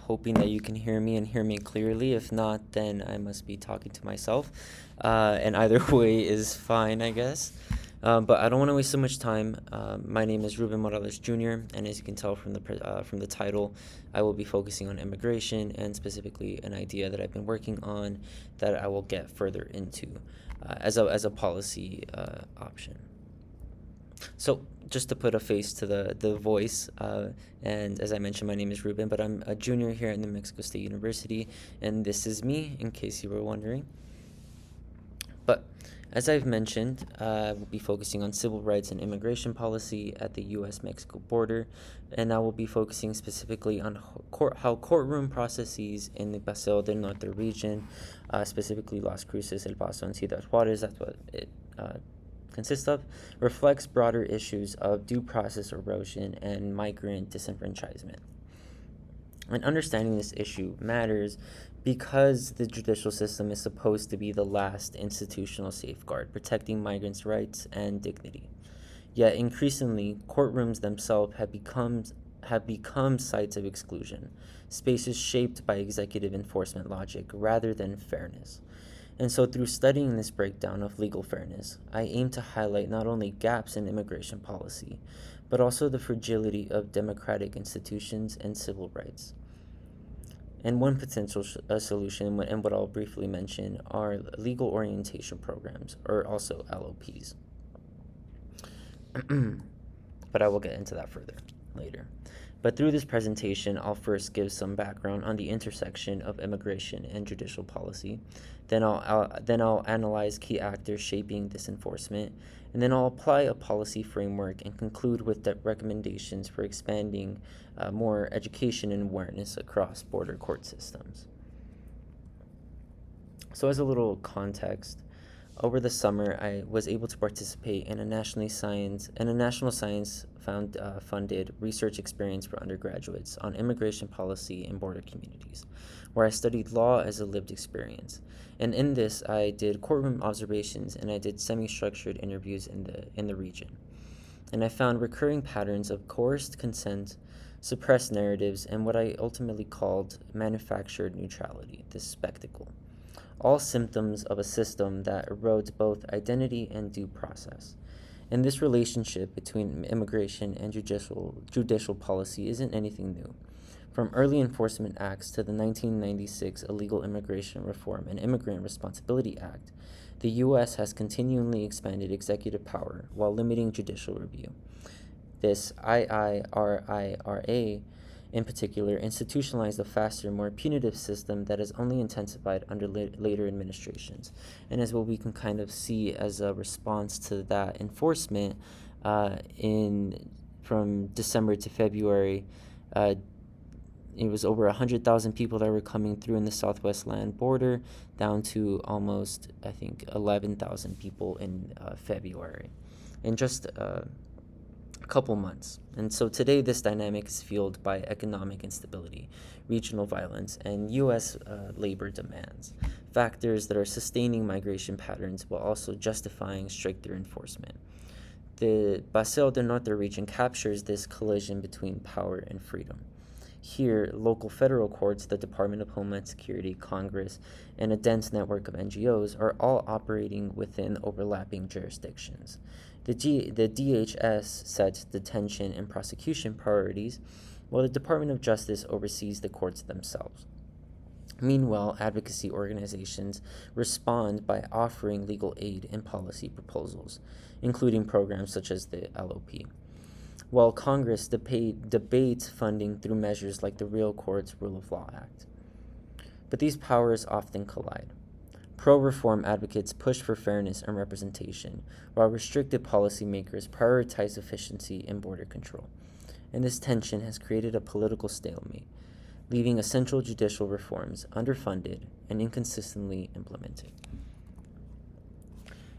hoping that you can hear me and hear me clearly. If not, then I must be talking to myself. And either way is fine, I guess. But I don't want to waste so much time. My name is Ruben Morales Jr., and as you can tell from the title, I will be focusing on immigration and specifically an idea that I've been working on that I will get further into as a policy option. So, just to put a face to the voice, and as I mentioned, my name is Ruben, but I'm a junior here at New Mexico State University, and this is me, in case you were wondering. But as I've mentioned, we'll be focusing on civil rights and immigration policy at the U.S.-Mexico border, and I will be focusing specifically on how courtroom processes in the Paseo del Norte region, specifically Las Cruces, El Paso, and Ciudad Juarez, that's what it consists of, reflects broader issues of due process erosion and migrant disenfranchisement. And understanding this issue matters because the judicial system is supposed to be the last institutional safeguard protecting migrants' rights and dignity. Yet increasingly, courtrooms themselves have become sites of exclusion, spaces shaped by executive enforcement logic rather than fairness. And so, through studying this breakdown of legal fairness, I aim to highlight not only gaps in immigration policy, but also the fragility of democratic institutions and civil rights. And one potential solution, and what I'll briefly mention, are legal orientation programs, or also LOPs. But I will get into that further later. But through this presentation, I'll first give some background on the intersection of immigration and judicial policy. Then I'll analyze key actors shaping this enforcement, and then I'll apply a policy framework and conclude with the recommendations for expanding more education and awareness across border court systems. So as a little context, over the summer, I was able to participate in a national science funded research experience for undergraduates on immigration policy in border communities, where I studied law as a lived experience. And in this, I did courtroom observations and I did semi-structured interviews in the region. And I found recurring patterns of coerced consent, suppressed narratives, and what I ultimately called manufactured neutrality, this spectacle, all symptoms of a system that erodes both identity and due process. And this relationship between immigration and judicial policy isn't anything new. From early enforcement acts to the 1996 Illegal Immigration Reform and Immigrant Responsibility Act, the U.S. has continually expanded executive power while limiting judicial review. This IIRIRA in particular, institutionalized a faster, more punitive system that has only intensified under later administrations. And as what we can kind of see as a response to that enforcement, from December to February, it was over 100,000 people that were coming through in the Southwest land border, down to almost, I think, 11,000 people in February. In just a couple months. And so today this dynamic is fueled by economic instability, regional violence, and U.S. Labor demands, factors that are sustaining migration patterns while also justifying stricter enforcement. The Paseo del Norte region captures this collision between power and freedom. Here, local federal courts, the Department of Homeland Security, Congress, and a dense network of NGOs are all operating within overlapping jurisdictions. The DHS sets detention and prosecution priorities, while the Department of Justice oversees the courts themselves. Meanwhile, advocacy organizations respond by offering legal aid and policy proposals, including programs such as the LOP, while Congress debates funding through measures like the Real Courts Rule of Law Act. But these powers often collide. Pro-reform advocates push for fairness and representation, while restricted policymakers prioritize efficiency and border control. And this tension has created a political stalemate, leaving essential judicial reforms underfunded and inconsistently implemented.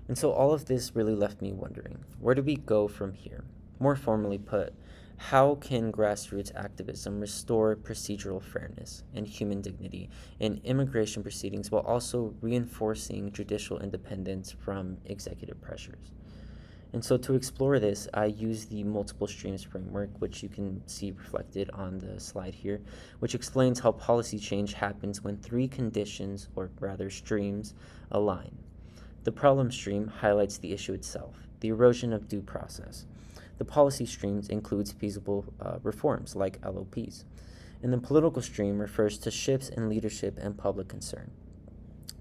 And so all of this really left me wondering, where do we go from here? More formally put, how can grassroots activism restore procedural fairness and human dignity in immigration proceedings while also reinforcing judicial independence from executive pressures? And so to explore this, I use the multiple streams framework, which you can see reflected on the slide here, which explains how policy change happens when three conditions, or rather streams, align. The problem stream highlights the issue itself, the erosion of due process. The policy streams includes feasible reforms like LOPs. And the political stream refers to shifts in leadership and public concern.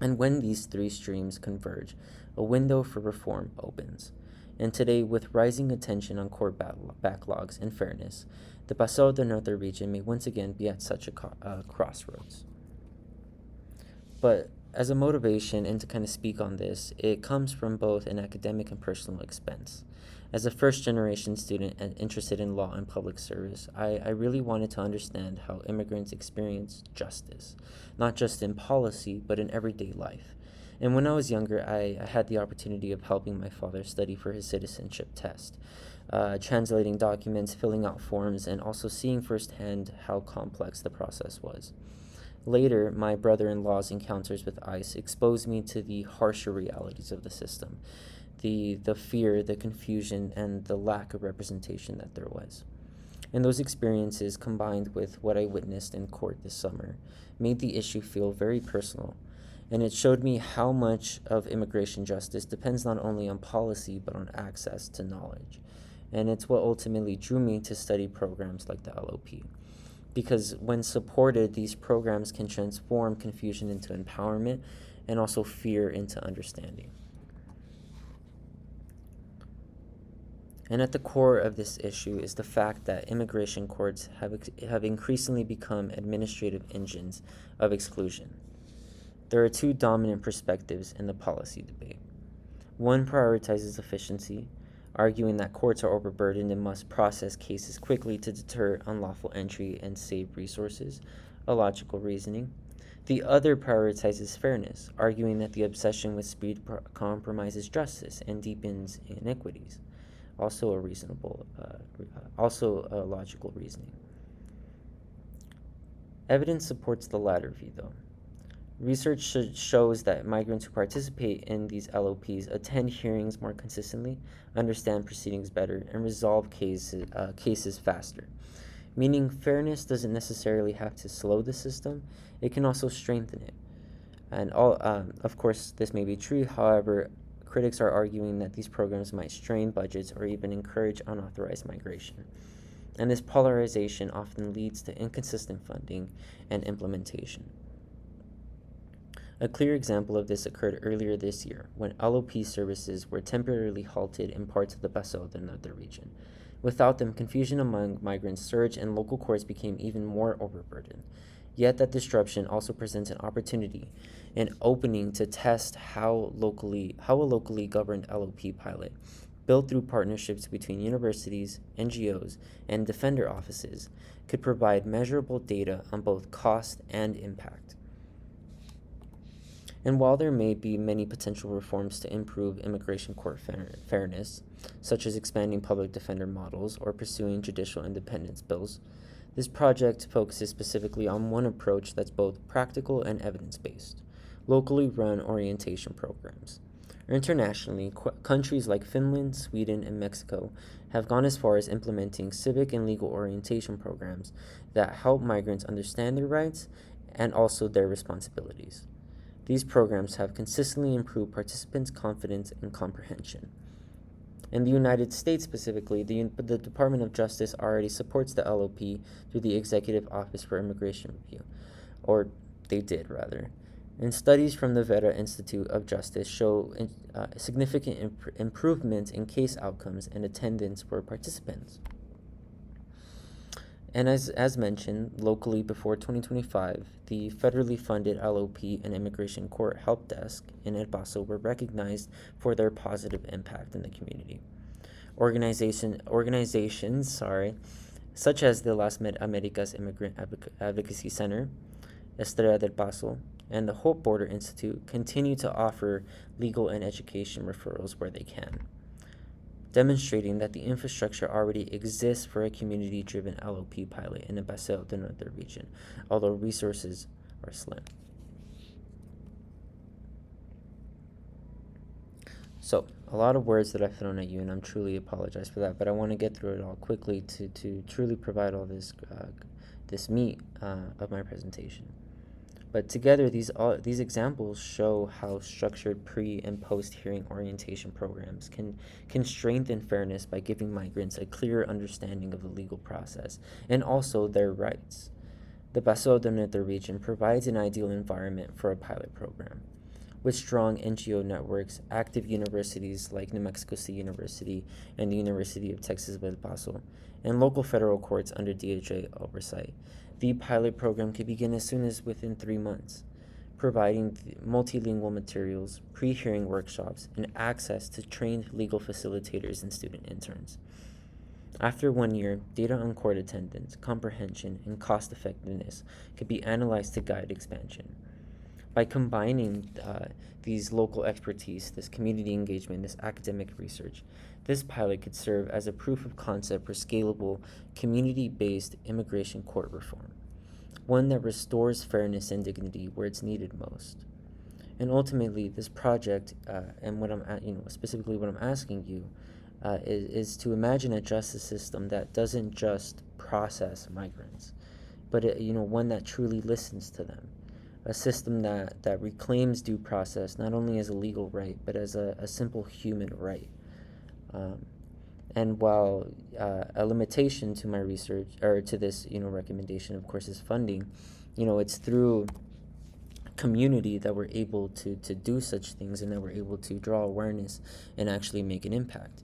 And when these three streams converge, a window for reform opens. And today, with rising attention on court backlogs and fairness, the Paseo del Norte region may once again be at such a crossroads. But as a motivation and to kind of speak on this, it comes from both an academic and personal expense. As a first generation student and interested in law and public service, I really wanted to understand how immigrants experience justice, not just in policy, but in everyday life. And when I was younger, I had the opportunity of helping my father study for his citizenship test, translating documents, filling out forms, and also seeing firsthand how complex the process was. Later, my brother-in-law's encounters with ICE exposed me to the harsher realities of the system, the fear, the confusion, and the lack of representation that there was. And those experiences, combined with what I witnessed in court this summer, made the issue feel very personal. And it showed me how much of immigration justice depends not only on policy, but on access to knowledge. And it's what ultimately drew me to study programs like the LOP. Because when supported, these programs can transform confusion into empowerment and also fear into understanding. And at the core of this issue is the fact that immigration courts have increasingly become administrative engines of exclusion. There are two dominant perspectives in the policy debate. One prioritizes efficiency, arguing that courts are overburdened and must process cases quickly to deter unlawful entry and save resources, a logical reasoning. The other prioritizes fairness, arguing that the obsession with speed compromises justice and deepens inequities, also a logical reasoning. Evidence supports the latter view, though. Research shows that migrants who participate in these LOPs attend hearings more consistently, understand proceedings better, and resolve cases faster. Meaning fairness doesn't necessarily have to slow the system, it can also strengthen it. And of course, this may be true. However, critics are arguing that these programs might strain budgets or even encourage unauthorized migration. And this polarization often leads to inconsistent funding and implementation. A clear example of this occurred earlier this year when LOP services were temporarily halted in parts of the Paseo del Norte region. Without them, confusion among migrants surged and local courts became even more overburdened. Yet that disruption also presents an opportunity, an opening to test how a locally governed LOP pilot, built through partnerships between universities, NGOs, and defender offices, could provide measurable data on both cost and impact. And while there may be many potential reforms to improve immigration court fairness, such as expanding public defender models or pursuing judicial independence bills, this project focuses specifically on one approach that's both practical and evidence-based: locally run orientation programs. Internationally, countries like Finland, Sweden, and Mexico have gone as far as implementing civic and legal orientation programs that help migrants understand their rights and also their responsibilities. These programs have consistently improved participants' confidence and comprehension. In the United States specifically, the Department of Justice already supports the LOP through the Executive Office for Immigration Review, or they did rather. And studies from the Vera Institute of Justice show significant improvements in case outcomes and attendance for participants. And as mentioned, locally before 2025, the federally funded LOP and Immigration Court Help Desk in El Paso were recognized for their positive impact in the community. Organizations, such as the Las Americas Immigrant Advocacy Center, Estrella del Paso, and the Hope Border Institute continue to offer legal and education referrals where they can, demonstrating that the infrastructure already exists for a community-driven LOP pilot in the Paseo del Norte region, although resources are slim. So, a lot of words that I've thrown at you, and I'm truly apologize for that, but I want to get through it all quickly to truly provide all this meat of my presentation. But together, these examples show how structured pre and post hearing orientation programs can strengthen fairness by giving migrants a clearer understanding of the legal process and also their rights. The Paso de Norte region provides an ideal environment for a pilot program. With strong NGO networks, active universities like New Mexico State University and the University of Texas at El Paso, and local federal courts under DHA oversight, the pilot program could begin as soon as within 3 months, providing multilingual materials, pre-hearing workshops, and access to trained legal facilitators and student interns. After 1 year, data on court attendance, comprehension, and cost effectiveness could be analyzed to guide expansion. By combining these local expertise, this community engagement, this academic research, this pilot could serve as a proof of concept for scalable, community-based immigration court reform, one that restores fairness and dignity where it's needed most. And ultimately, this project, and what specifically what I'm asking you, is to imagine a justice system that doesn't just process migrants, but one that truly listens to them, a system that reclaims due process not only as a legal right but as a simple human right. And while a limitation to my research or to this recommendation, of course, is funding, it's through community that we're able to do such things and that we're able to draw awareness and actually make an impact.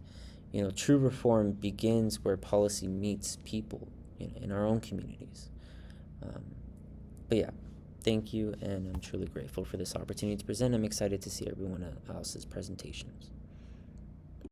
True reform begins where policy meets people in our own communities. But yeah, thank you, and I'm truly grateful for this opportunity to present. I'm excited to see everyone else's presentations.